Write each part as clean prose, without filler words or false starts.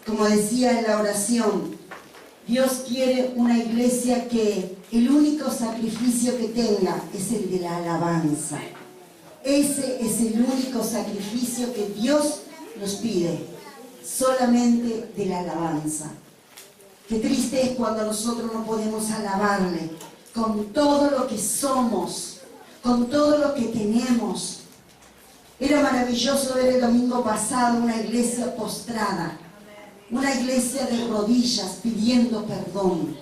Como decía en la oración, Dios quiere una iglesia que el único sacrificio que tenga es el de la alabanza. Ese es el único sacrificio que Dios nos pide, solamente de la alabanza. Qué triste es cuando nosotros no podemos alabarle con todo lo que somos, con todo lo que tenemos. Era maravilloso ver el domingo pasado una iglesia postrada, una iglesia de rodillas pidiendo perdón.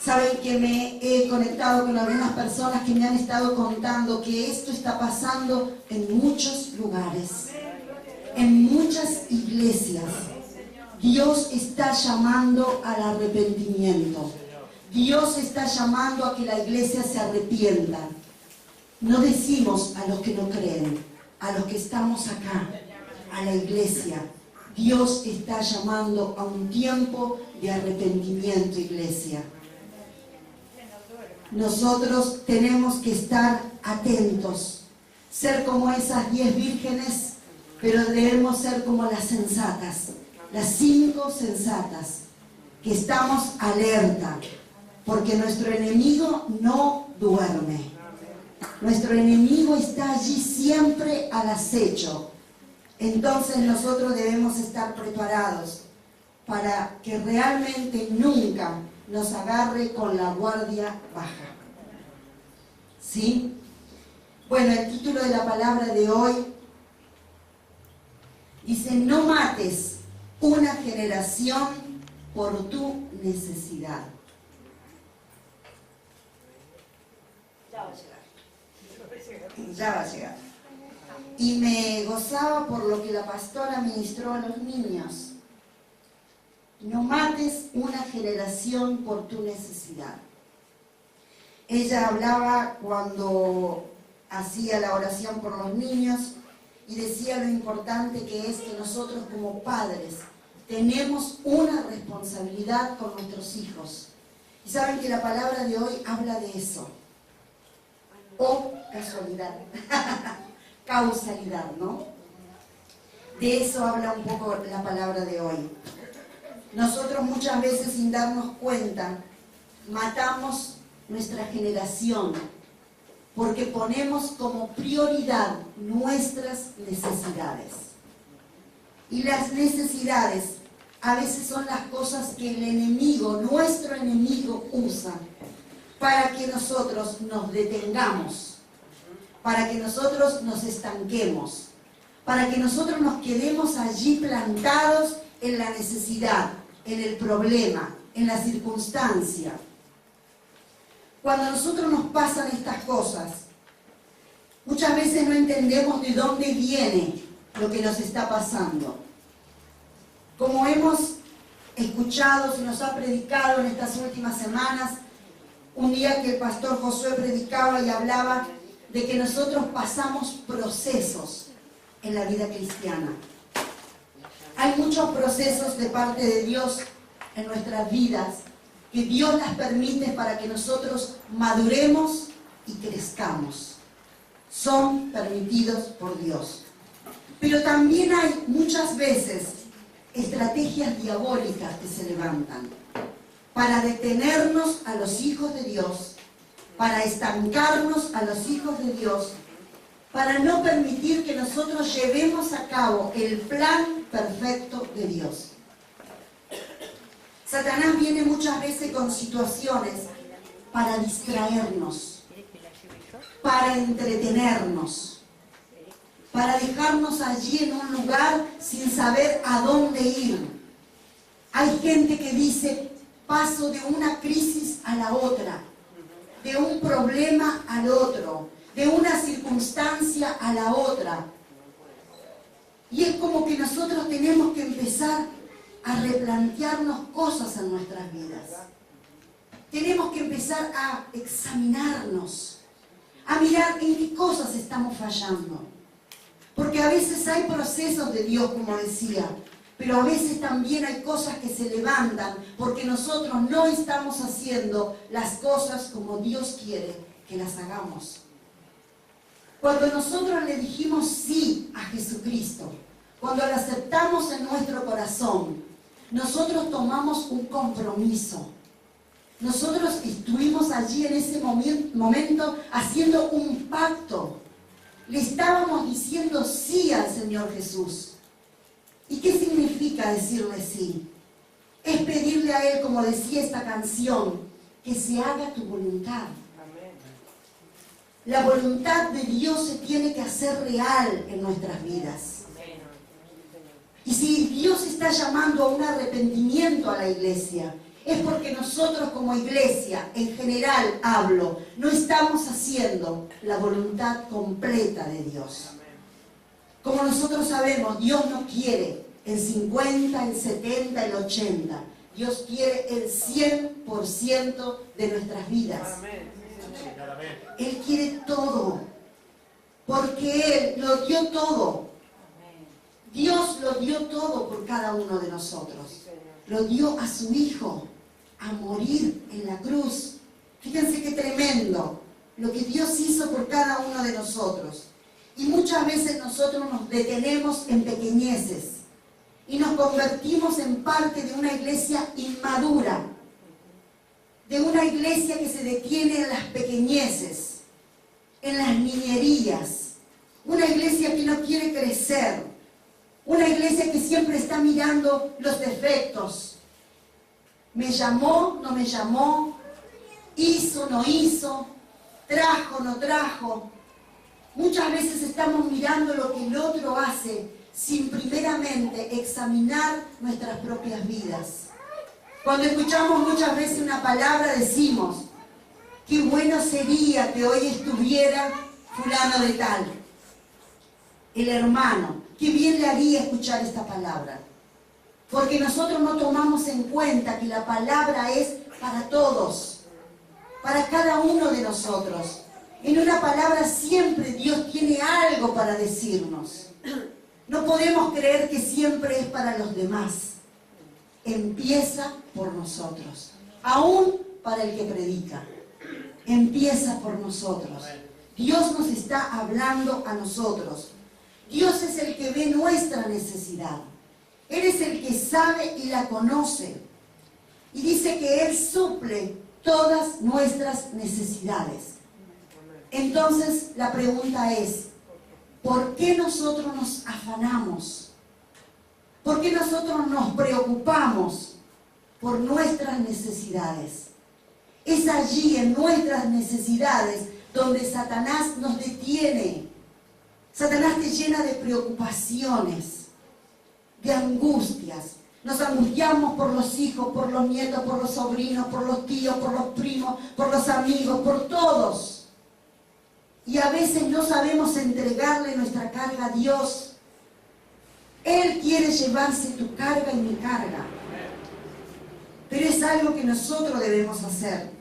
Saben que me he conectado con algunas personas que me han estado contando que esto está pasando en muchos lugares, en muchas iglesias. Dios está llamando al arrepentimiento. Dios está llamando a que la iglesia se arrepienta. No decimos a los que no creen, a los que estamos acá, a la iglesia. Dios está llamando a un tiempo de arrepentimiento, iglesia. Nosotros tenemos que estar atentos, ser como esas 10 vírgenes, pero debemos ser como las sensatas, las 5 sensatas, que estamos alerta, porque nuestro enemigo no duerme. Nuestro enemigo está allí siempre al acecho. Entonces nosotros debemos estar preparados para que realmente nunca nos agarre con la guardia baja. ¿Sí? Bueno, el título de la palabra de hoy dice: no mates una generación por tu necesidad. Ya va a llegar. Y me gozaba por lo que la pastora ministró a los niños. No mates una generación por tu necesidad. Ella hablaba cuando hacía la oración por los niños y decía lo importante que es que nosotros como padres tenemos una responsabilidad con nuestros hijos. Y saben que la palabra de hoy habla de eso. O casualidad, causalidad, ¿no? De eso habla un poco la palabra de hoy. Nosotros muchas veces, sin darnos cuenta, matamos nuestra generación porque ponemos como prioridad nuestras necesidades. Y las necesidades a veces son las cosas que el enemigo, nuestro enemigo, usa para que nosotros nos detengamos, para que nosotros nos estanquemos, para que nosotros nos quedemos allí plantados en la necesidad, en el problema, en la circunstancia. Cuando a nosotros nos pasan estas cosas, muchas veces no entendemos de dónde viene lo que nos está pasando. Como hemos escuchado, se nos ha predicado en estas últimas semanas, un día que el pastor Josué predicaba y hablaba de que nosotros pasamos procesos en la vida cristiana. Hay muchos procesos de parte de Dios en nuestras vidas, que Dios las permite para que nosotros maduremos y crezcamos. Son permitidos por Dios. Pero también hay muchas veces estrategias diabólicas que se levantan para detenernos a los hijos de Dios, para estancarnos a los hijos de Dios, para no permitir que nosotros llevemos a cabo el plan perfecto de Dios. Satanás viene muchas veces con situaciones para distraernos, para entretenernos, para dejarnos allí en un lugar sin saber a dónde ir. Hay gente que dice: paso de una crisis a la otra, de un problema al otro, de una circunstancia a la otra. Y es como que nosotros tenemos que empezar a replantearnos cosas en nuestras vidas. Tenemos que empezar a examinarnos, a mirar en qué cosas estamos fallando. Porque a veces hay procesos de Dios, como decía, pero a veces también hay cosas que se levantan porque nosotros no estamos haciendo las cosas como Dios quiere que las hagamos. Cuando nosotros le dijimos sí a Jesucristo, cuando lo aceptamos en nuestro corazón, nosotros tomamos un compromiso. Nosotros estuvimos allí en ese momento haciendo un pacto. Le estábamos diciendo sí al Señor Jesús. ¿Y qué significa decirle sí? Es pedirle a Él, como decía esta canción, que se haga tu voluntad. La voluntad de Dios se tiene que hacer real en nuestras vidas. Y si Dios está llamando a un arrepentimiento a la iglesia, es porque nosotros como iglesia, en general hablo, no estamos haciendo la voluntad completa de Dios. Como nosotros sabemos, Dios no quiere el 50, el 70, el 80. Dios quiere el 100% de nuestras vidas. Él quiere todo, porque Él lo dio todo. Dios lo dio todo por cada uno de nosotros. Lo dio a su Hijo a morir en la cruz. Fíjense qué tremendo lo que Dios hizo por cada uno de nosotros. Y muchas veces nosotros nos detenemos en pequeñeces y nos convertimos en parte de una iglesia inmadura, de una iglesia que se detiene en las pequeñeces, en las niñerías, una iglesia que no quiere crecer, una iglesia que siempre está mirando los defectos. Me llamó, no me llamó, hizo, no hizo, trajo, no trajo. Muchas veces estamos mirando lo que el otro hace sin primeramente examinar nuestras propias vidas. Cuando escuchamos muchas veces una palabra decimos, qué bueno sería que hoy estuviera fulano de tal, el hermano, qué bien le haría escuchar esta palabra. Porque nosotros no tomamos en cuenta que la palabra es para todos, para cada uno de nosotros. En una palabra siempre Dios tiene algo para decirnos. No podemos creer que siempre es para los demás. Empieza por nosotros, aún para el que predica. Empieza por nosotros. Dios nos está hablando a nosotros. Dios es el que ve nuestra necesidad. Él es el que sabe y la conoce. Y dice que Él suple todas nuestras necesidades. Entonces la pregunta es, ¿por qué nosotros nos afanamos? ¿Por qué nosotros nos preocupamos por nuestras necesidades? Es allí en nuestras necesidades donde Satanás nos detiene. Satanás te llena de preocupaciones, de angustias. Nos angustiamos por los hijos, por los nietos, por los sobrinos, por los tíos, por los primos, por los amigos, por todos. Y a veces no sabemos entregarle nuestra carga a Dios. Él quiere llevarse tu carga y mi carga. Pero es algo que nosotros debemos hacer.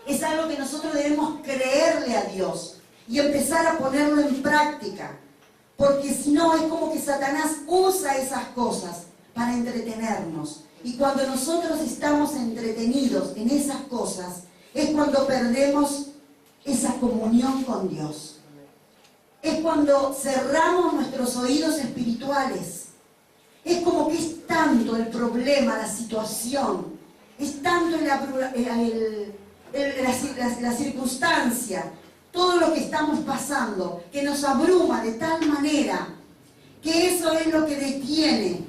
Es algo que nosotros debemos creerle a Dios y empezar a ponerlo en práctica. Porque si no, es como que Satanás usa esas cosas para entretenernos. Y cuando nosotros estamos entretenidos en esas cosas, es cuando perdemos esa comunión con Dios. Es cuando cerramos nuestros oídos espirituales. Es como que es tanto el problema, la situación, es tanto la circunstancia, todo lo que estamos pasando, que nos abruma de tal manera que eso es lo que detiene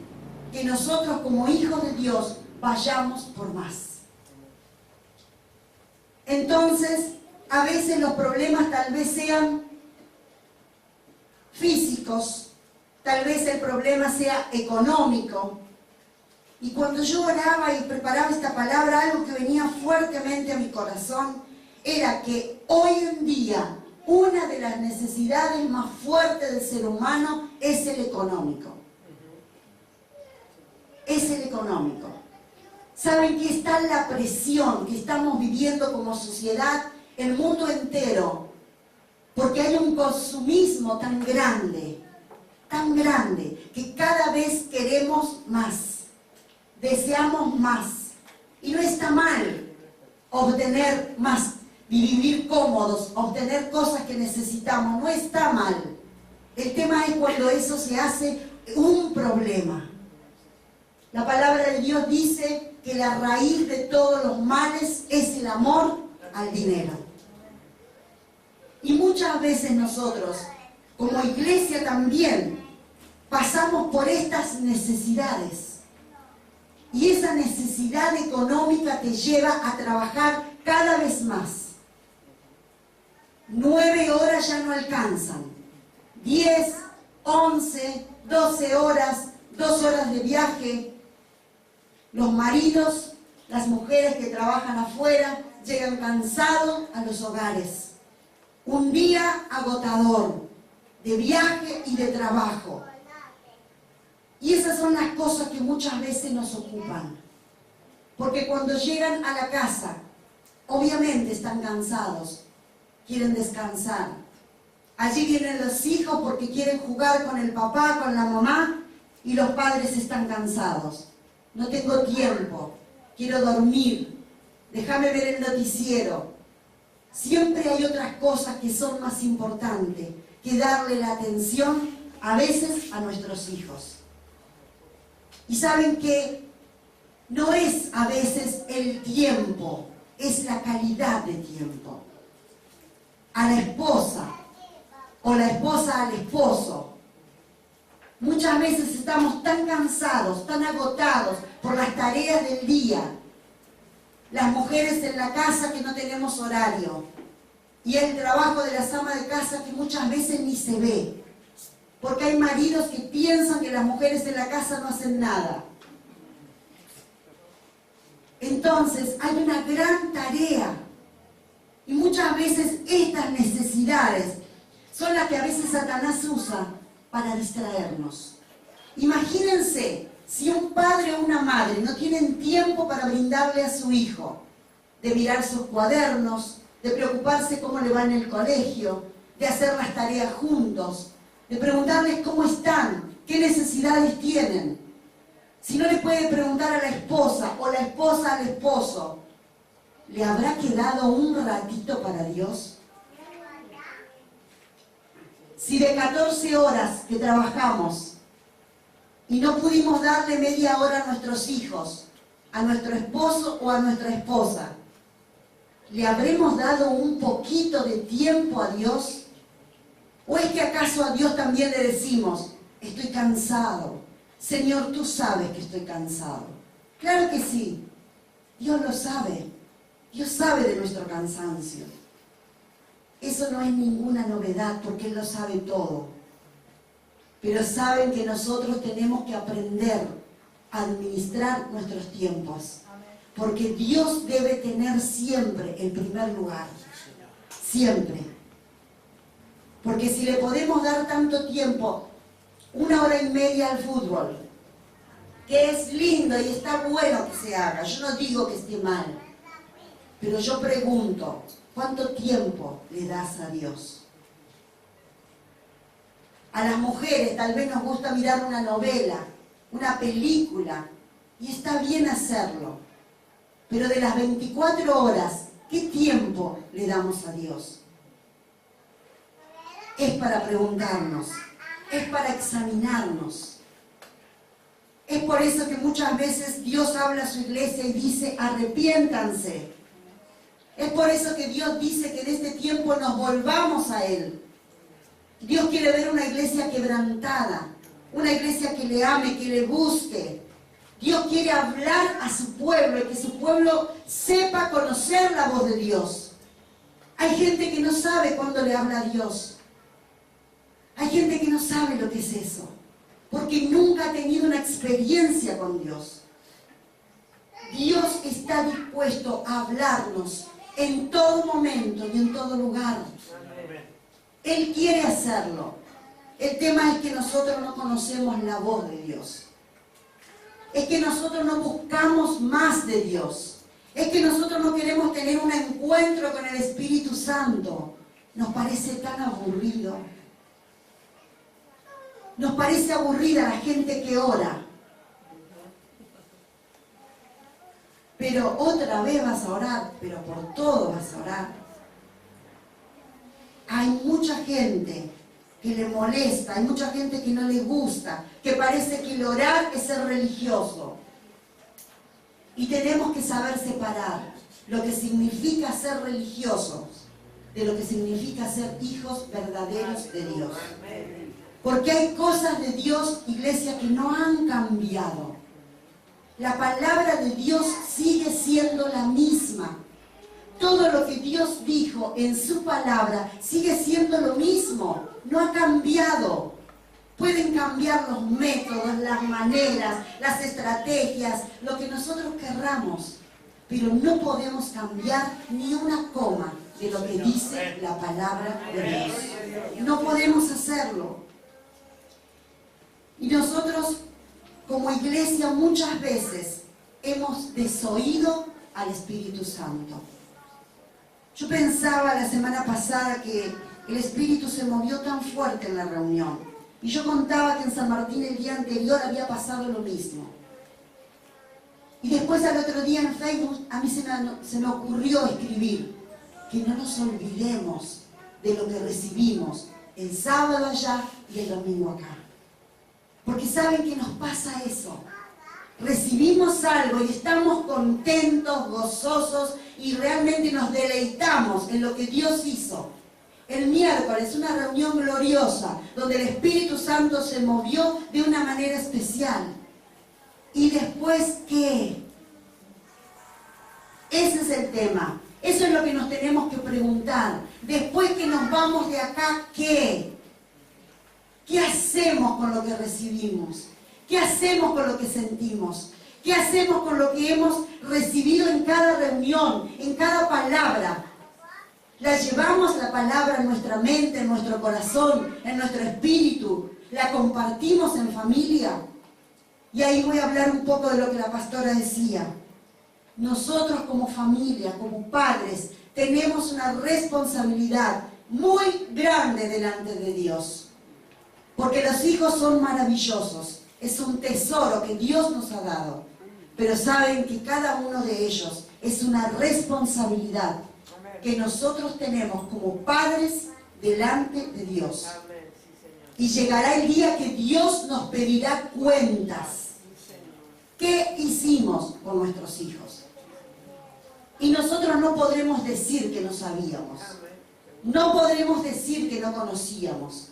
que nosotros como hijos de Dios vayamos por más. Entonces, a veces los problemas tal vez sean físicos, tal vez el problema sea económico. Y cuando yo oraba y preparaba esta palabra, algo que venía fuertemente a mi corazón era que hoy en día una de las necesidades más fuertes del ser humano es el económico. Es el económico. ¿Saben que está la presión que estamos viviendo como sociedad, el mundo entero? Porque hay un consumismo tan grande, que cada vez queremos más, deseamos más. Y no está mal obtener más, vivir cómodos, obtener cosas que necesitamos, no está mal. El tema es cuando eso se hace un problema. La palabra de Dios dice que la raíz de todos los males es el amor al dinero. Y muchas veces nosotros, como iglesia también, pasamos por estas necesidades. Y esa necesidad económica te lleva a trabajar cada vez más. 9 horas ya no alcanzan. 10, 11, 12 horas, 2 horas de viaje. Los maridos, las mujeres que trabajan afuera, llegan cansados a los hogares. Un día agotador, de viaje y de trabajo. Y esas son las cosas que muchas veces nos ocupan. Porque cuando llegan a la casa, obviamente están cansados, quieren descansar. Allí vienen los hijos porque quieren jugar con el papá, con la mamá, y los padres están cansados. No tengo tiempo, quiero dormir, déjame ver el noticiero. Siempre hay otras cosas que son más importantes que darle la atención a veces a nuestros hijos. Y saben que no es a veces el tiempo, es la calidad de tiempo. A la esposa o la esposa al esposo. Muchas veces estamos tan cansados, tan agotados por las tareas del día. Las mujeres en la casa que no tenemos horario. Y el trabajo de las amas de casa que muchas veces ni se ve. Porque hay maridos que piensan que las mujeres en la casa no hacen nada. Entonces hay una gran tarea. Y muchas veces estas necesidades son las que a veces Satanás usa para distraernos. Imagínense si un padre o una madre no tienen tiempo para brindarle a su hijo, de mirar sus cuadernos, de preocuparse cómo le va en el colegio, de hacer las tareas juntos, de preguntarles cómo están, qué necesidades tienen. Si no le puede preguntar a la esposa o la esposa al esposo, ¿le habrá quedado un ratito para Dios? Si de 14 horas que trabajamos y no pudimos darle media hora a nuestros hijos, a nuestro esposo o a nuestra esposa, ¿le habremos dado un poquito de tiempo a Dios? ¿O es que acaso a Dios también le decimos, estoy cansado? Señor, tú sabes que estoy cansado. Claro que sí, Dios lo sabe. Dios sabe de nuestro cansancio. Eso no es ninguna novedad porque Él lo sabe todo. Pero saben que nosotros tenemos que aprender a administrar nuestros tiempos. Porque Dios debe tener siempre el primer lugar. Siempre. Porque si le podemos dar tanto tiempo, 1 hora y media al fútbol, que es lindo y está bueno que se haga, yo no digo que esté mal, pero yo pregunto, ¿cuánto tiempo le das a Dios? A las mujeres tal vez nos gusta mirar una novela, una película, y está bien hacerlo. Pero de las 24 horas, ¿qué tiempo le damos a Dios? Es para preguntarnos, es para examinarnos. Es por eso que muchas veces Dios habla a su iglesia y dice, arrepiéntanse. Es por eso que Dios dice que en este tiempo nos volvamos a Él. Dios quiere ver una iglesia quebrantada, una iglesia que le ame, que le busque. Dios quiere hablar a su pueblo y que su pueblo sepa conocer la voz de Dios. Hay gente que no sabe cuándo le habla a Dios. Hay gente que no sabe lo que es eso, porque nunca ha tenido una experiencia con Dios. Dios está dispuesto a hablarnos en todo momento y en todo lugar. Él quiere hacerlo. El tema es que nosotros no conocemos la voz de Dios. Es que nosotros no buscamos más de Dios. Es que nosotros no queremos tener un encuentro con el Espíritu Santo. Nos parece tan aburrido. Nos parece aburrida la gente que ora. Pero otra vez vas a orar, pero por todo vas a orar. Hay mucha gente que le molesta, hay mucha gente que no le gusta, que parece que el orar es ser religioso. Y tenemos que saber separar lo que significa ser religiosos de lo que significa ser hijos verdaderos de Dios. Porque hay cosas de Dios, iglesia, que no han cambiado. La palabra de Dios sigue siendo la misma. Todo lo que Dios dijo en su palabra sigue siendo lo mismo. No ha cambiado. Pueden cambiar los métodos, las maneras, las estrategias, lo que nosotros querramos. Pero no podemos cambiar ni una coma de lo que dice la palabra de Dios. No podemos hacerlo. Y nosotros, como iglesia, muchas veces hemos desoído al Espíritu Santo. Yo pensaba la semana pasada que el Espíritu se movió tan fuerte en la reunión. Y yo contaba que en San Martín el día anterior había pasado lo mismo. Y después al otro día en Facebook a mí se me ocurrió escribir que no nos olvidemos de lo que recibimos el sábado allá y el domingo acá. Porque saben que nos pasa eso. Recibimos algo y estamos contentos, gozosos y realmente nos deleitamos en lo que Dios hizo. El miércoles, una reunión gloriosa, donde el Espíritu Santo se movió de una manera especial. ¿Y después qué? Ese es el tema. Eso es lo que nos tenemos que preguntar. Después que nos vamos de acá, ¿qué? ¿Qué hacemos con lo que recibimos? ¿Qué hacemos con lo que sentimos? ¿Qué hacemos con lo que hemos recibido en cada reunión, en cada palabra? ¿La llevamos la palabra en nuestra mente, en nuestro corazón, en nuestro espíritu? ¿La compartimos en familia? Y ahí voy a hablar un poco de lo que la pastora decía. Nosotros como familia, como padres, tenemos una responsabilidad muy grande delante de Dios. Porque los hijos son maravillosos. Es un tesoro que Dios nos ha dado. Pero saben que cada uno de ellos es una responsabilidad que nosotros tenemos como padres delante de Dios. Y llegará el día que Dios nos pedirá cuentas. ¿Qué hicimos con nuestros hijos? Y nosotros no podremos decir que no sabíamos. No podremos decir que no conocíamos.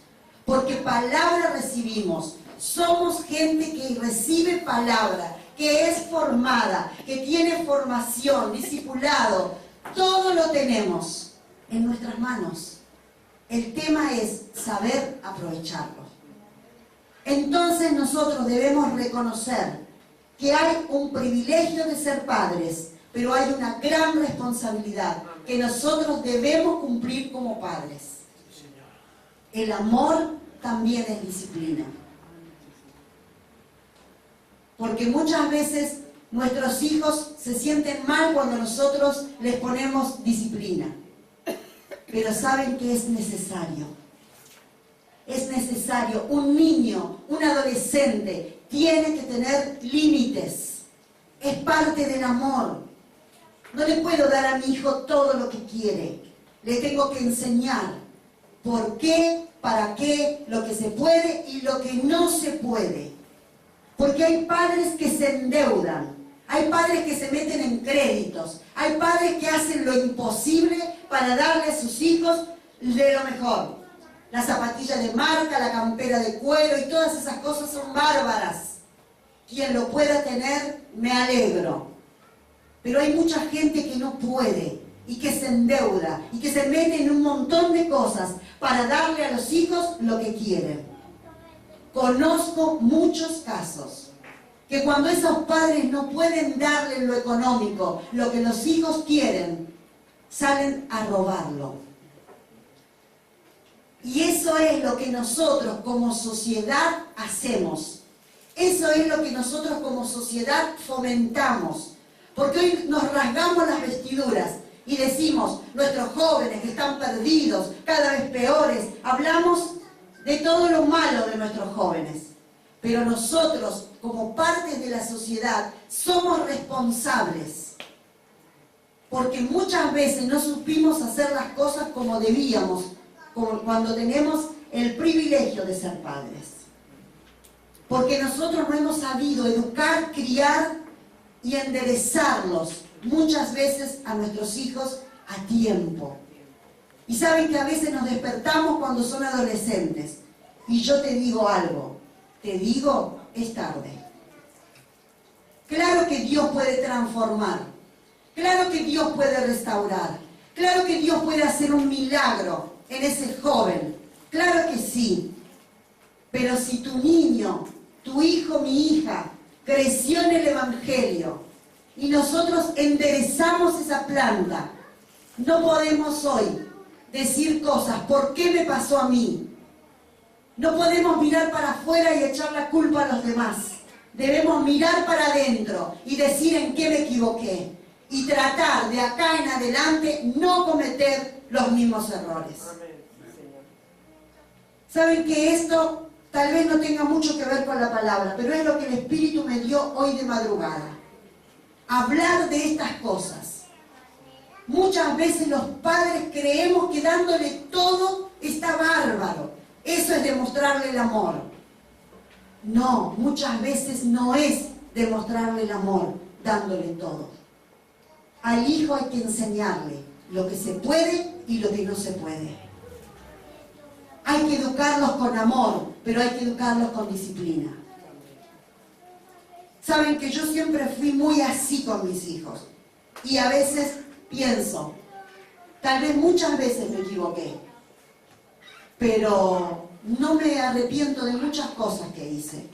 Porque palabra recibimos. Somos gente que recibe palabra, que es formada, que tiene formación, discipulado. Todo lo tenemos en nuestras manos. El tema es saber aprovecharlo. Entonces nosotros debemos reconocer que hay un privilegio de ser padres, pero hay una gran responsabilidad que nosotros debemos cumplir como padres. El amor también es disciplina. Porque muchas veces nuestros hijos se sienten mal cuando nosotros les ponemos disciplina. Pero saben que es necesario. Es necesario. Un niño, un adolescente, tiene que tener límites. Es parte del amor. No le puedo dar a mi hijo todo lo que quiere. Le tengo que enseñar por qué, para qué, lo que se puede y lo que no se puede. Porque hay padres que se endeudan. Hay padres que se meten en créditos. Hay padres que hacen lo imposible para darle a sus hijos de lo mejor. La zapatilla de marca, la campera de cuero y todas esas cosas son bárbaras. Quien lo pueda tener, me alegro. Pero hay mucha gente que no puede y que se endeuda y que se mete en un montón de cosas para darle a los hijos lo que quieren. Conozco muchos casos que cuando esos padres no pueden darle en lo económico lo que los hijos quieren, salen a robarlo. Y eso es lo que nosotros como sociedad hacemos. Eso es lo que nosotros como sociedad fomentamos. Porque hoy nos rasgamos las vestiduras y decimos, nuestros jóvenes que están perdidos, cada vez peores, hablamos de todo lo malo de nuestros jóvenes. Pero nosotros, como parte de la sociedad, somos responsables. Porque muchas veces no supimos hacer las cosas como debíamos, como cuando tenemos el privilegio de ser padres. Porque nosotros no hemos sabido educar, criar y enderezarlos muchas veces a nuestros hijos a tiempo. Y saben que a veces nos despertamos cuando son adolescentes. Y yo te digo algo, es tarde. Claro que Dios puede transformar, claro que Dios puede restaurar, claro que Dios puede hacer un milagro en ese joven, claro que sí. Pero si tu niño, tu hijo, mi hija, creció en el Evangelio y nosotros enderezamos esa planta, no podemos hoy decir cosas, ¿por qué me pasó a mí? No podemos mirar para afuera y echar la culpa a los demás. Debemos mirar para adentro y decir en qué me equivoqué. Y tratar de acá en adelante no cometer los mismos errores. Saben que esto tal vez no tenga mucho que ver con la palabra, pero es lo que el Espíritu me dio hoy de madrugada. Hablar de estas cosas. Muchas veces los padres creemos que dándole todo está bárbaro. Eso es demostrarle el amor. No, muchas veces no es demostrarle el amor dándole todo. Al hijo hay que enseñarle lo que se puede y lo que no se puede. Hay que educarlos con amor, pero hay que educarlos con disciplina. Saben que yo siempre fui muy así con mis hijos. Y a veces pienso, tal vez muchas veces me equivoqué, pero no me arrepiento de muchas cosas que hice.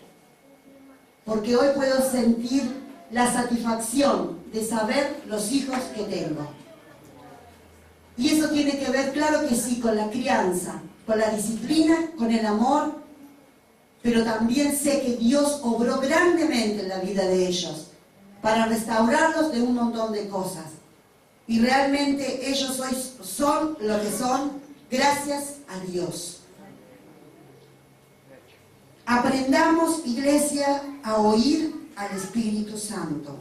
Porque hoy puedo sentir la satisfacción de saber los hijos que tengo. Y eso tiene que ver, claro que sí, con la crianza, con la disciplina, con el amor, pero también sé que Dios obró grandemente en la vida de ellos para restaurarlos de un montón de cosas. Y realmente ellos hoy son lo que son gracias a Dios. Aprendamos, iglesia, a oír al Espíritu Santo.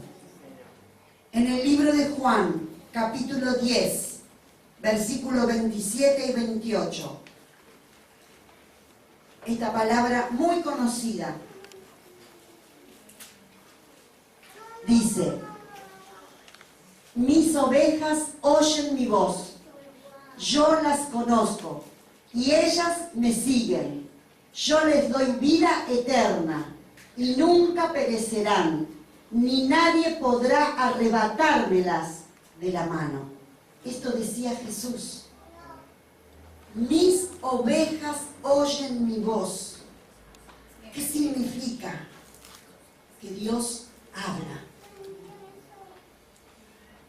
En el libro de Juan, capítulo 10, versículos 27 y 28. Esta palabra muy conocida. Dice: mis ovejas oyen mi voz, yo las conozco, y ellas me siguen. Yo les doy vida eterna, y nunca perecerán, ni nadie podrá arrebatármelas de la mano. Esto decía Jesús. Mis ovejas oyen mi voz. ¿Qué significa? Que Dios habla.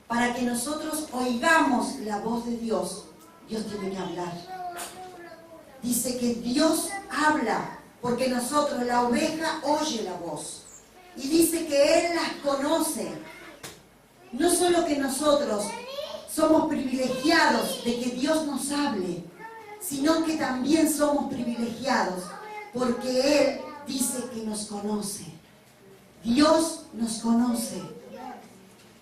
Para que nosotros oigamos la voz de Dios, Dios tiene que hablar. Dice que Dios habla, porque nosotros, la oveja, oye la voz. Y dice que Él las conoce. No solo que nosotros somos privilegiados de que Dios nos hable, sino que también somos privilegiados porque Él dice que nos conoce. Dios nos conoce.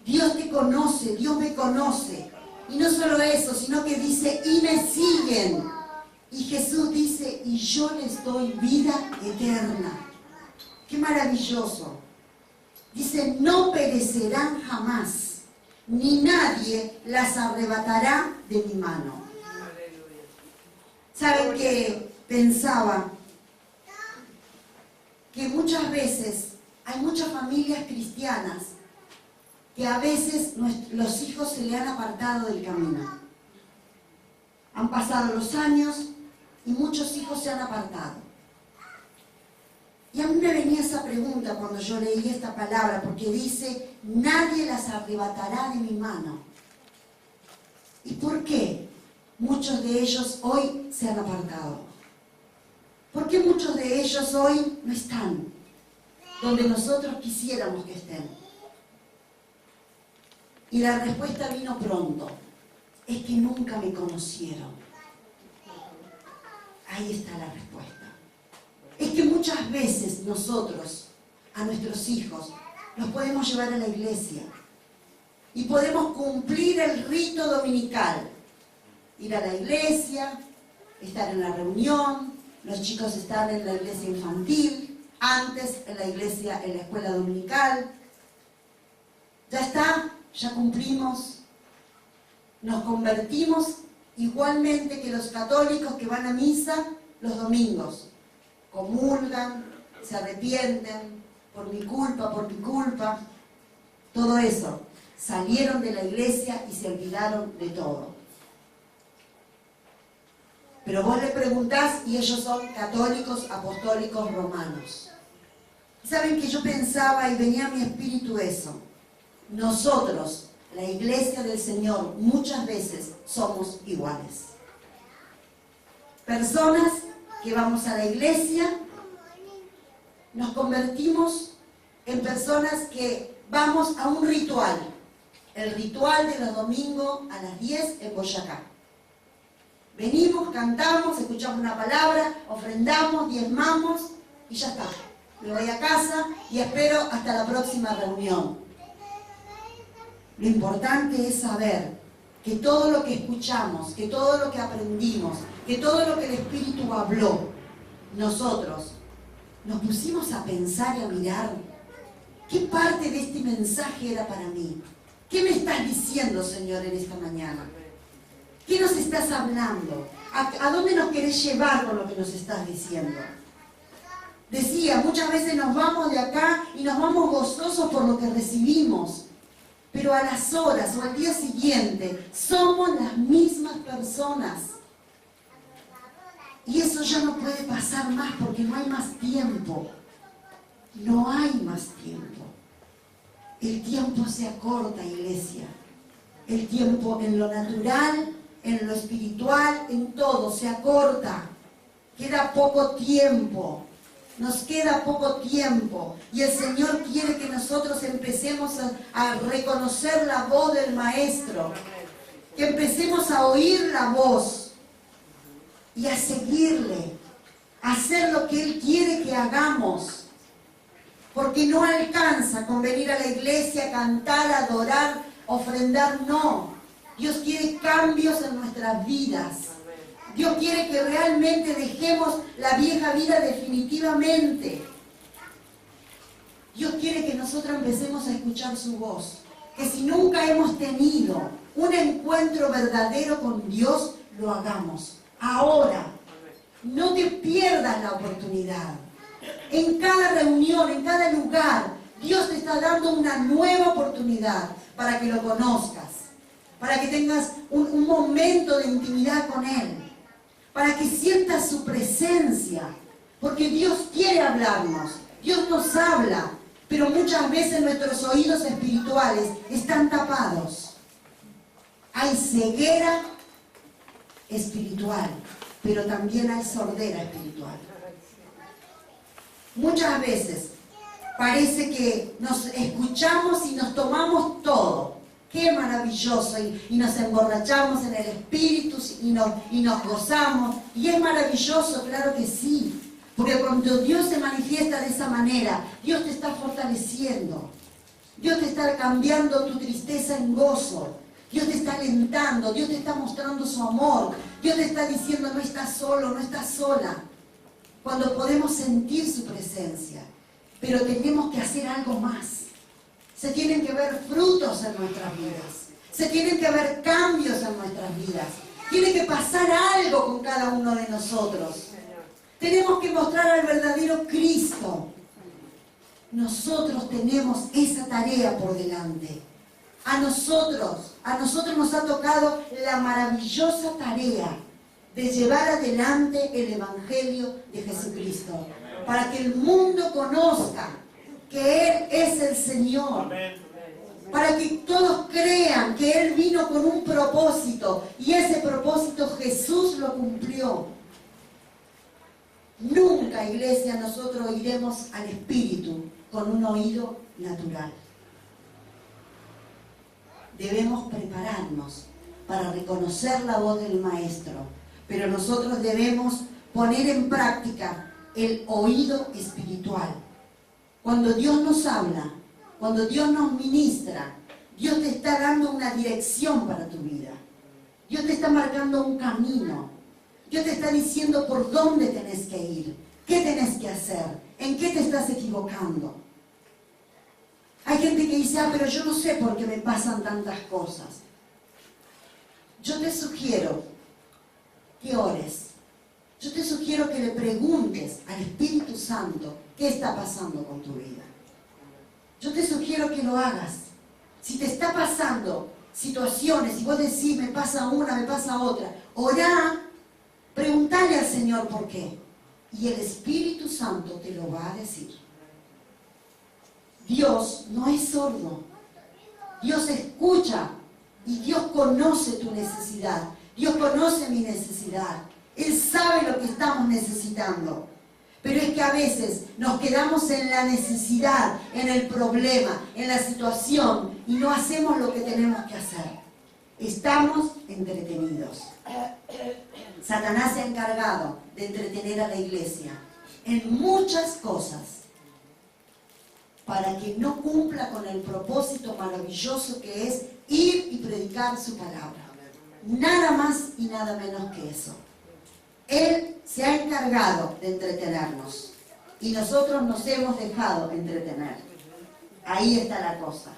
Dios te conoce, Dios me conoce. Y no solo eso, sino que dice, y me siguen. Y Jesús dice, y yo les doy vida eterna. ¡Qué maravilloso! Dice, no perecerán jamás, ni nadie las arrebatará de mi mano. ¿Saben qué? Pensaba que muchas veces hay muchas familias cristianas que a veces los hijos se le han apartado del camino. Han pasado los años y muchos hijos se han apartado. Y a mí me venía esa pregunta cuando yo leí esta palabra, porque dice, nadie las arrebatará de mi mano. ¿Y por qué muchos de ellos hoy se han apartado? ¿Por qué muchos de ellos hoy no están donde nosotros quisiéramos que estén? Y la respuesta vino pronto. Es que nunca me conocieron. Ahí está la respuesta. Es que muchas veces nosotros, a nuestros hijos, los podemos llevar a la iglesia y podemos cumplir el rito dominical. Ir a la iglesia, estar en la reunión, los chicos están en la iglesia infantil, antes en la iglesia, en la escuela dominical. Ya está, ya cumplimos, nos convertimos igualmente que los católicos que van a misa los domingos. Comulgan, se arrepienten, por mi culpa, todo eso. Salieron de la iglesia y se olvidaron de todo. Pero vos le preguntás y ellos son católicos, apostólicos, romanos. ¿Saben que yo pensaba y venía a mi espíritu eso? Nosotros, la iglesia del Señor, muchas veces somos iguales. Personas que vamos a la iglesia, nos convertimos en personas que vamos a un ritual. El ritual de los domingos a las 10 en Boyacá. Venimos, cantamos, escuchamos una palabra, ofrendamos, diezmamos y ya está. Me voy a casa y espero hasta la próxima reunión. Lo importante es saber que todo lo que escuchamos, que todo lo que aprendimos, que todo lo que el Espíritu habló, nosotros nos pusimos a pensar y a mirar qué parte de este mensaje era para mí. ¿Qué me estás diciendo, Señor, en esta mañana? ¿Qué nos estás hablando? ¿A dónde nos querés llevar con lo que nos estás diciendo? Decía, muchas veces nos vamos de acá y nos vamos gozosos por lo que recibimos. Pero a las horas o al día siguiente somos las mismas personas. Y eso ya no puede pasar más porque no hay más tiempo. No hay más tiempo. El tiempo se acorta, iglesia. El tiempo en lo natural, en lo espiritual, en todo se acorta. Queda poco tiempo. Nos queda poco tiempo. Y el Señor quiere que nosotros empecemos a reconocer la voz del Maestro. Que empecemos a oír la voz. Y a seguirle. A hacer lo que Él quiere que hagamos. Porque no alcanza con venir a la iglesia, cantar, adorar, ofrendar, no. Dios quiere cambios en nuestras vidas. Dios quiere que realmente dejemos la vieja vida definitivamente. Dios quiere que nosotros empecemos a escuchar su voz. Que si nunca hemos tenido un encuentro verdadero con Dios, lo hagamos. Ahora, no te pierdas la oportunidad. En cada reunión, en cada lugar, Dios te está dando una nueva oportunidad para que lo conozcas, para que tengas un momento de intimidad con Él, para que sientas su presencia, porque Dios quiere hablarnos, Dios nos habla, pero muchas veces nuestros oídos espirituales están tapados. Hay ceguera espiritual, pero también hay sordera espiritual. Muchas veces parece que nos escuchamos y nos tomamos todo. ¡Qué maravilloso! Y nos emborrachamos en el Espíritu y nos gozamos. Y es maravilloso, claro que sí. Porque cuando Dios se manifiesta de esa manera, Dios te está fortaleciendo. Dios te está cambiando tu tristeza en gozo. Dios te está alentando. Dios te está mostrando su amor. Dios te está diciendo, no estás solo, no estás sola. Cuando podemos sentir su presencia. Pero tenemos que hacer algo más. Se tienen que ver frutos en nuestras vidas. Se tienen que ver cambios en nuestras vidas. Tiene que pasar algo con cada uno de nosotros. Tenemos que mostrar al verdadero Cristo. Nosotros tenemos esa tarea por delante. A nosotros nos ha tocado la maravillosa tarea de llevar adelante el Evangelio de Jesucristo, para que el mundo conozca que Él es el Señor, para que todos crean que Él vino con un propósito, y ese propósito Jesús lo cumplió. Nunca, iglesia, nosotros oiremos al Espíritu con un oído natural. Debemos prepararnos para reconocer la voz del Maestro, pero nosotros debemos poner en práctica el oído espiritual. Cuando Dios nos habla, cuando Dios nos ministra, Dios te está dando una dirección para tu vida. Dios te está marcando un camino. Dios te está diciendo por dónde tenés que ir, qué tenés que hacer, en qué te estás equivocando. Hay gente que dice, pero yo no sé por qué me pasan tantas cosas. Yo te sugiero que ores. Yo te sugiero que le preguntes al Espíritu Santo qué está pasando con tu vida. Yo te sugiero que lo hagas. Si te está pasando situaciones y vos decís, me pasa una, me pasa otra, orá, preguntale al Señor por qué. Y el Espíritu Santo te lo va a decir. Dios no es sordo. Dios escucha y Dios conoce tu necesidad. Dios conoce mi necesidad. Él sabe lo que estamos necesitando. Pero es que a veces nos quedamos en la necesidad, en el problema, en la situación y no hacemos lo que tenemos que hacer. Estamos entretenidos. Satanás se ha encargado de entretener a la iglesia en muchas cosas para que no cumpla con el propósito maravilloso que es ir y predicar su palabra. Nada más y nada menos que eso. Él se ha encargado de entretenernos y nosotros nos hemos dejado entretener. Ahí está la cosa.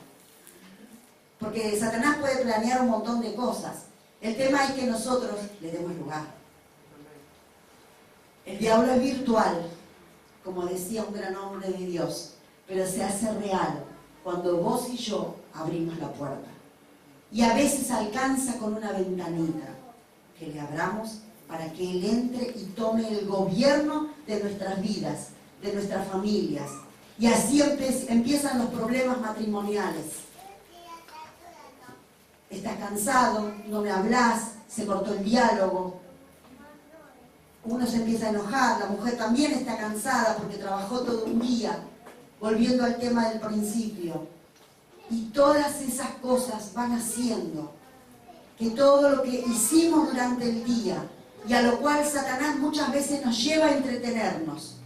Porque Satanás puede planear un montón de cosas. El tema es que nosotros le demos lugar. El diablo es virtual, como decía un gran hombre de Dios, pero se hace real cuando vos y yo abrimos la puerta. Y a veces alcanza con una ventanita que le abramos para que Él entre y tome el gobierno de nuestras vidas, de nuestras familias. Y así empiezan los problemas matrimoniales. Estás cansado, no me hablas, se cortó el diálogo. Uno se empieza a enojar, la mujer también está cansada porque trabajó todo un día, volviendo al tema del principio. Y todas esas cosas van haciendo que todo lo que hicimos durante el día, y a lo cual Satanás muchas veces nos lleva a entretenernos,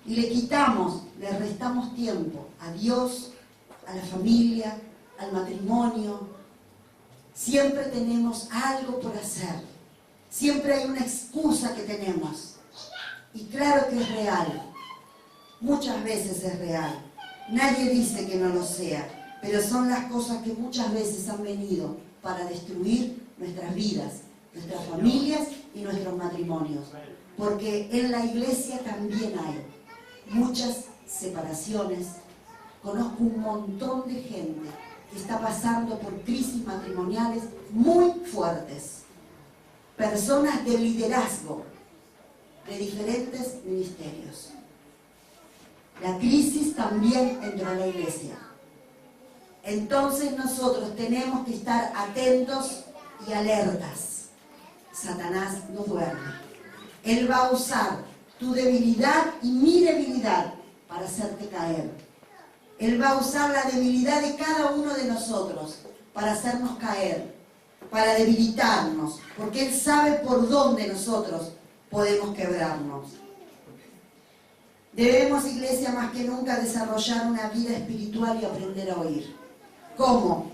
y le quitamos, le restamos tiempo a Dios, a la familia, al matrimonio. Siempre tenemos algo por hacer. Siempre hay una excusa que tenemos. Y claro que es real. Muchas veces es real. Nadie dice que no lo sea. Pero son las cosas que muchas veces han venido para destruir nuestras vidas, nuestras familias y nuestros matrimonios. Porque en la iglesia también hay muchas separaciones. Conozco un montón de gente que está pasando por crisis matrimoniales muy fuertes. Personas de liderazgo de diferentes ministerios. La crisis también entró a la iglesia. Entonces nosotros tenemos que estar atentos y alertas. Satanás no duerme. Él va a usar tu debilidad y mi debilidad para hacerte caer. Él va a usar la debilidad de cada uno de nosotros para hacernos caer, para debilitarnos, porque Él sabe por dónde nosotros podemos quebrarnos. Debemos, iglesia, más que nunca desarrollar una vida espiritual y aprender a oír. ¿Cómo?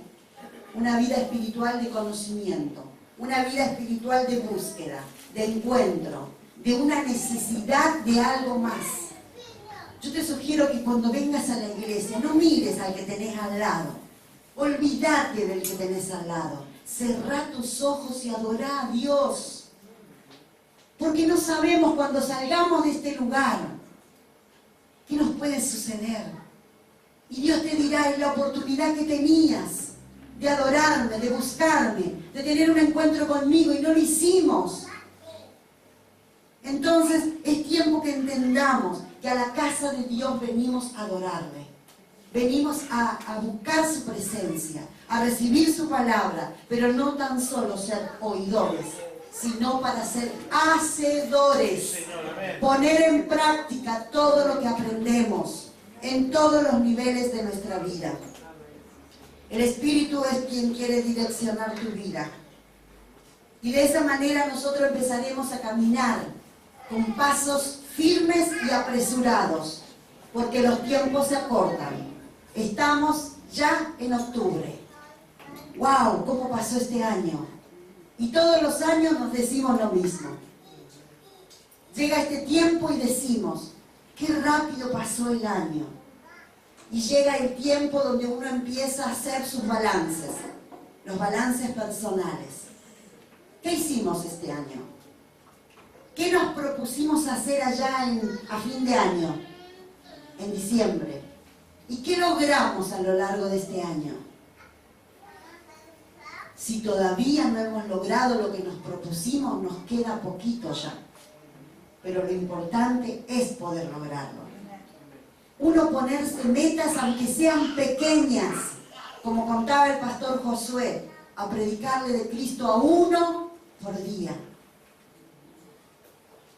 Una vida espiritual de conocimiento, una vida espiritual de búsqueda, de encuentro, de una necesidad de algo más. Yo te sugiero que cuando vengas a la iglesia no mires al que tenés al lado. Olvídate del que tenés al lado. Cerrá tus ojos y adorá a Dios. Porque no sabemos cuando salgamos de este lugar qué nos puede suceder. Y Dios te dirá, es la oportunidad que tenías de adorarme, de buscarme, de tener un encuentro conmigo y no lo hicimos. Entonces es tiempo que entendamos que a la casa de Dios venimos a adorarle. Venimos a buscar su presencia, a recibir su palabra, pero no tan solo ser oidores, sino para ser hacedores. Poner en práctica todo lo que aprendemos en todos los niveles de nuestra vida. El Espíritu es quien quiere direccionar tu vida. Y de esa manera nosotros empezaremos a caminar con pasos firmes y apresurados, porque los tiempos se acortan. Estamos ya en octubre. ¡Wow! ¿Cómo pasó este año? Y todos los años nos decimos lo mismo. Llega este tiempo y decimos, qué rápido pasó el año. Y llega el tiempo donde uno empieza a hacer sus balances, los balances personales. ¿Qué hicimos este año? ¿Qué nos propusimos hacer allá a fin de año, en diciembre? ¿Y qué logramos a lo largo de este año? Si todavía no hemos logrado lo que nos propusimos, nos queda poquito ya. Pero lo importante es poder lograrlo. Uno ponerse metas, aunque sean pequeñas, como contaba el pastor Josué, a predicarle de Cristo a uno por día.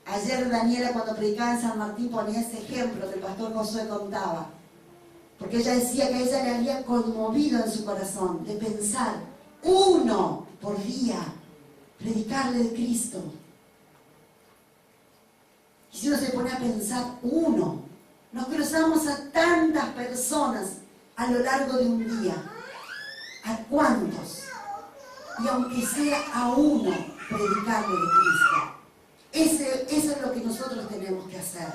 Ayer Daniela, cuando predicaba en San Martín, ponía ese ejemplo que el pastor Josué contaba. Porque ella decía que a ella le había conmovido en su corazón de pensar uno por día, predicarle de Cristo. Y si uno se pone a pensar uno, nos cruzamos a tantas personas a lo largo de un día. ¿A cuántos? Y aunque sea a uno, predicarle de Cristo. Eso es lo que nosotros tenemos que hacer.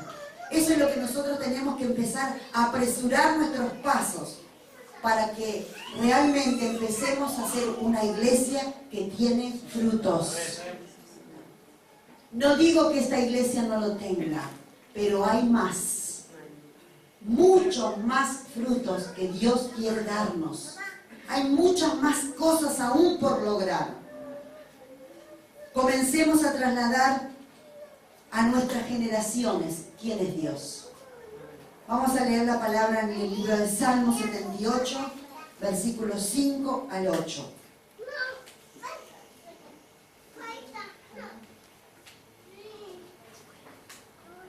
Eso es lo que nosotros tenemos que empezar a apresurar nuestros pasos para que realmente empecemos a ser una iglesia que tiene frutos. No digo que esta iglesia no lo tenga, pero hay más, muchos más frutos que Dios quiere darnos. Hay muchas más cosas aún por lograr. Comencemos a trasladar a nuestras generaciones quién es Dios. Vamos a leer la palabra en el libro de Salmo 78, versículos 5 al 8.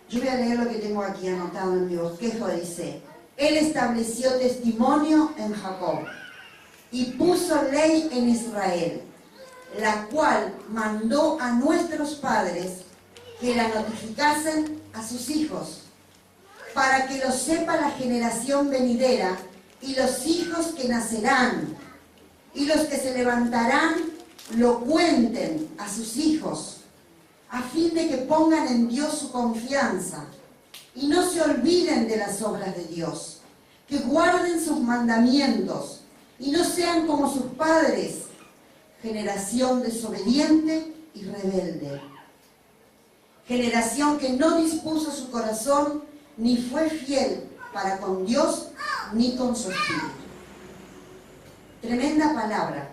Yo voy a leer lo que tengo aquí anotado en mi bosquejo. Dice: Él estableció testimonio en Jacob y puso ley en Israel, la cual mandó a nuestros padres que la notificasen a sus hijos, para que lo sepa la generación venidera y los hijos que nacerán, y los que se levantarán lo cuenten a sus hijos, a fin de que pongan en Dios su confianza y no se olviden de las obras de Dios, que guarden sus mandamientos y no sean como sus padres, generación desobediente y rebelde, generación que no dispuso su corazón ni fue fiel para con Dios ni con su espíritu. Tremenda palabra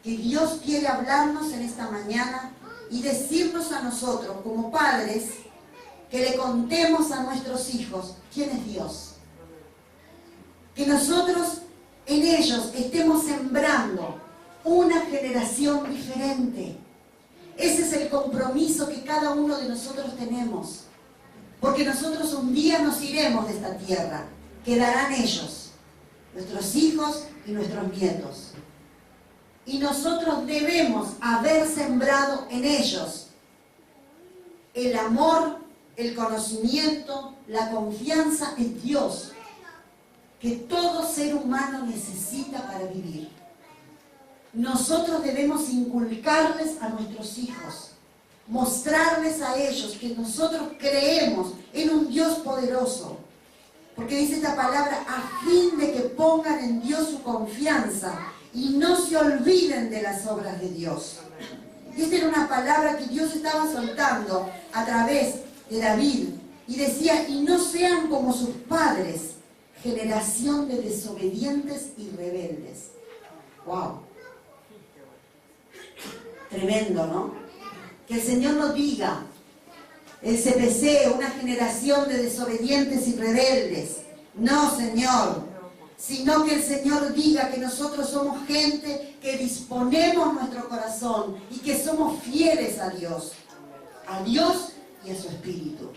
que Dios quiere hablarnos en esta mañana y decirnos a nosotros como padres que le contemos a nuestros hijos quién es Dios. Que nosotros en ellos estemos sembrando una generación diferente. Ese es el compromiso que cada uno de nosotros tenemos. Porque nosotros un día nos iremos de esta tierra. Quedarán ellos, nuestros hijos y nuestros nietos. Y nosotros debemos haber sembrado en ellos el amor, el conocimiento, la confianza en Dios, que todo ser humano necesita para vivir. Nosotros debemos inculcarles a nuestros hijos, mostrarles a ellos que nosotros creemos en un Dios poderoso. Porque dice esta palabra, a fin de que pongan en Dios su confianza y no se olviden de las obras de Dios. Y esta era una palabra que Dios estaba soltando a través de David. Y decía, y no sean como sus padres, generación de desobedientes y rebeldes. ¡Wow! Tremendo, ¿no? Que el Señor nos diga, el CPC, una generación de desobedientes y rebeldes. No, Señor. Sino que el Señor diga que nosotros somos gente que disponemos nuestro corazón y que somos fieles a Dios y a su Espíritu.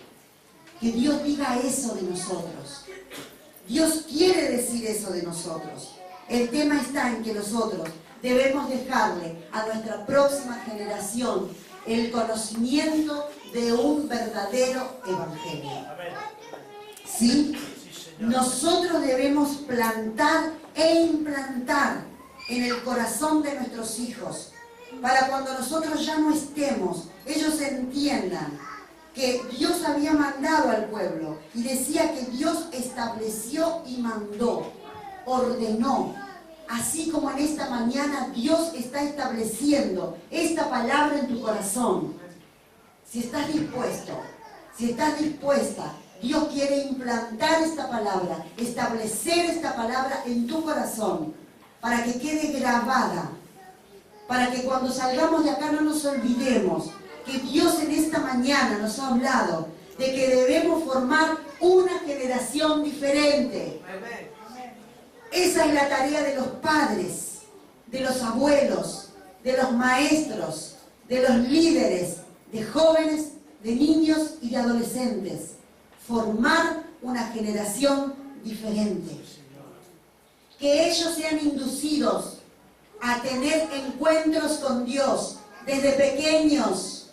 Que Dios diga eso de nosotros. Dios quiere decir eso de nosotros. El tema está en que nosotros debemos dejarle a nuestra próxima generación el conocimiento de un verdadero evangelio. ¿Sí? Nosotros debemos plantar e implantar en el corazón de nuestros hijos, para cuando nosotros ya no estemos, ellos entiendan que Dios había mandado al pueblo y decía que Dios estableció y mandó, ordenó. Así como en esta mañana Dios está estableciendo esta palabra en tu corazón. Si estás dispuesto, si estás dispuesta, Dios quiere implantar esta palabra, establecer esta palabra en tu corazón, para que quede grabada, para que cuando salgamos de acá no nos olvidemos que Dios en esta mañana nos ha hablado de que debemos formar una generación diferente. Esa es la tarea de los padres, de los abuelos, de los maestros, de los líderes, de jóvenes, de niños y de adolescentes. Formar una generación diferente. Que ellos sean inducidos a tener encuentros con Dios desde pequeños,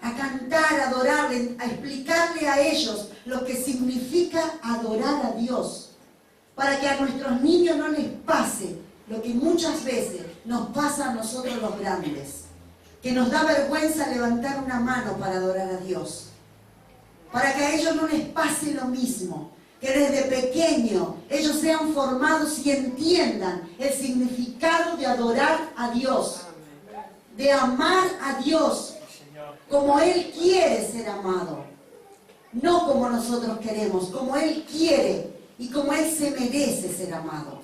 a cantar, a adorarle, a explicarle a ellos lo que significa adorar a Dios, para que a nuestros niños no les pase lo que muchas veces nos pasa a nosotros los grandes, que nos da vergüenza levantar una mano para adorar a Dios, para que a ellos no les pase lo mismo, que desde pequeño ellos sean formados y entiendan el significado de adorar a Dios, de amar a Dios como Él quiere ser amado, no como nosotros queremos, como Él quiere y como Él se merece ser amado.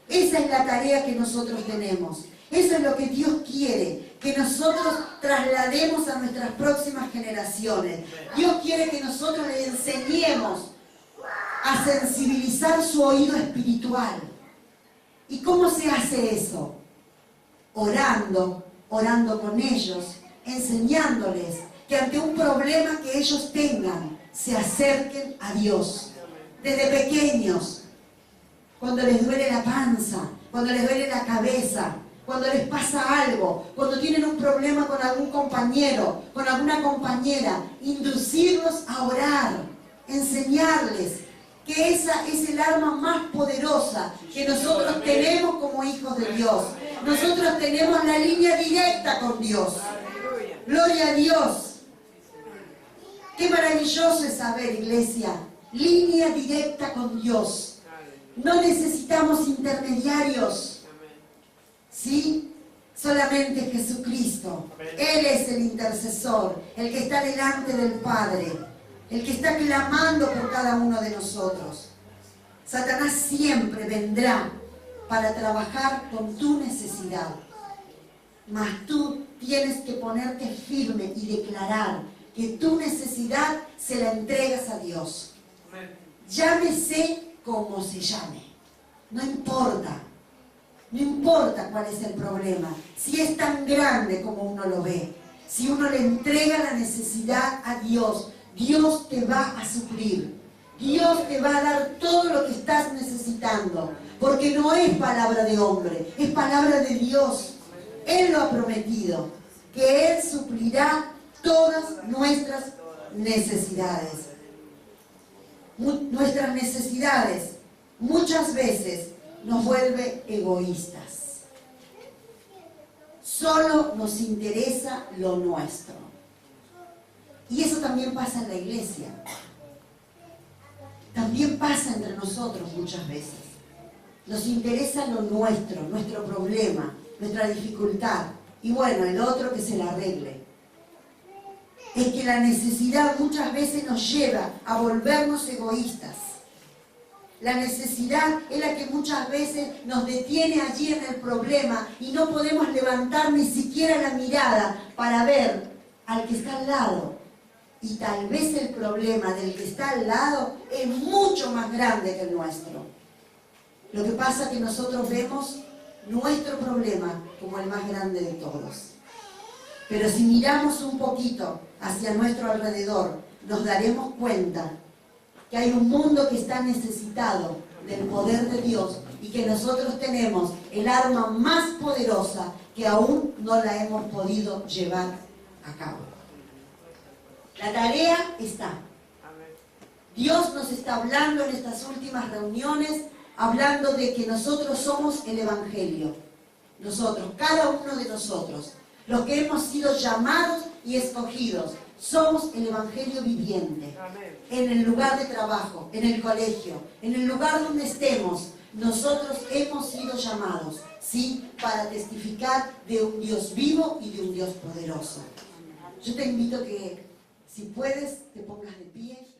Esa es la tarea que nosotros tenemos. Eso es lo que Dios quiere, que nosotros traslademos a nuestras próximas generaciones. Dios quiere que nosotros le enseñemos a sensibilizar su oído espiritual. ¿Y cómo se hace eso? Orando con ellos, enseñándoles que ante un problema que ellos tengan, se acerquen a Dios. Desde pequeños, cuando les duele la panza, cuando les duele la cabeza, cuando les pasa algo, cuando tienen un problema con algún compañero, con alguna compañera, inducirlos a orar, enseñarles que esa es el arma más poderosa que nosotros tenemos como hijos de Dios. Nosotros tenemos la línea directa con Dios. Gloria a Dios. Qué maravilloso es saber, iglesia, línea directa con Dios. No necesitamos intermediarios. ¿Sí? Solamente Jesucristo. Él es el intercesor, el que está delante del Padre, el que está clamando por cada uno de nosotros. Satanás siempre vendrá para trabajar con tu necesidad. Mas tú tienes que ponerte firme y declarar que tu necesidad se la entregas a Dios. Llámese como se llame. No importa. No importa cuál es el problema. Si es tan grande como uno lo ve. Si uno le entrega la necesidad a Dios, Dios te va a suplir. Dios te va a dar todo lo que estás necesitando. Porque no es palabra de hombre, es palabra de Dios. Él lo ha prometido, que Él suplirá todas nuestras necesidades. Nuestras necesidades muchas veces nos vuelve egoístas. Solo nos interesa lo nuestro. Y eso también pasa en la iglesia. También pasa entre nosotros muchas veces. Nos interesa lo nuestro, nuestro problema, nuestra dificultad. Y bueno, el otro que se la arregle. Es que la necesidad muchas veces nos lleva a volvernos egoístas. La necesidad es la que muchas veces nos detiene allí en el problema y no podemos levantar ni siquiera la mirada para ver al que está al lado. Y tal vez el problema del que está al lado es mucho más grande que el nuestro. Lo que pasa es que nosotros vemos nuestro problema como el más grande de todos. Pero si miramos un poquito hacia nuestro alrededor, nos daremos cuenta que hay un mundo que está necesitado del poder de Dios y que nosotros tenemos el arma más poderosa que aún no la hemos podido llevar a cabo. La tarea está. Dios nos está hablando en estas últimas reuniones, hablando de que nosotros somos el Evangelio. Nosotros, cada uno de nosotros, los que hemos sido llamados y escogidos. Somos el Evangelio viviente. Amén. En el lugar de trabajo, en el colegio, en el lugar donde estemos, nosotros hemos sido llamados, ¿sí?, para testificar de un Dios vivo y de un Dios poderoso. Yo te invito que, si puedes, te pongas de pie.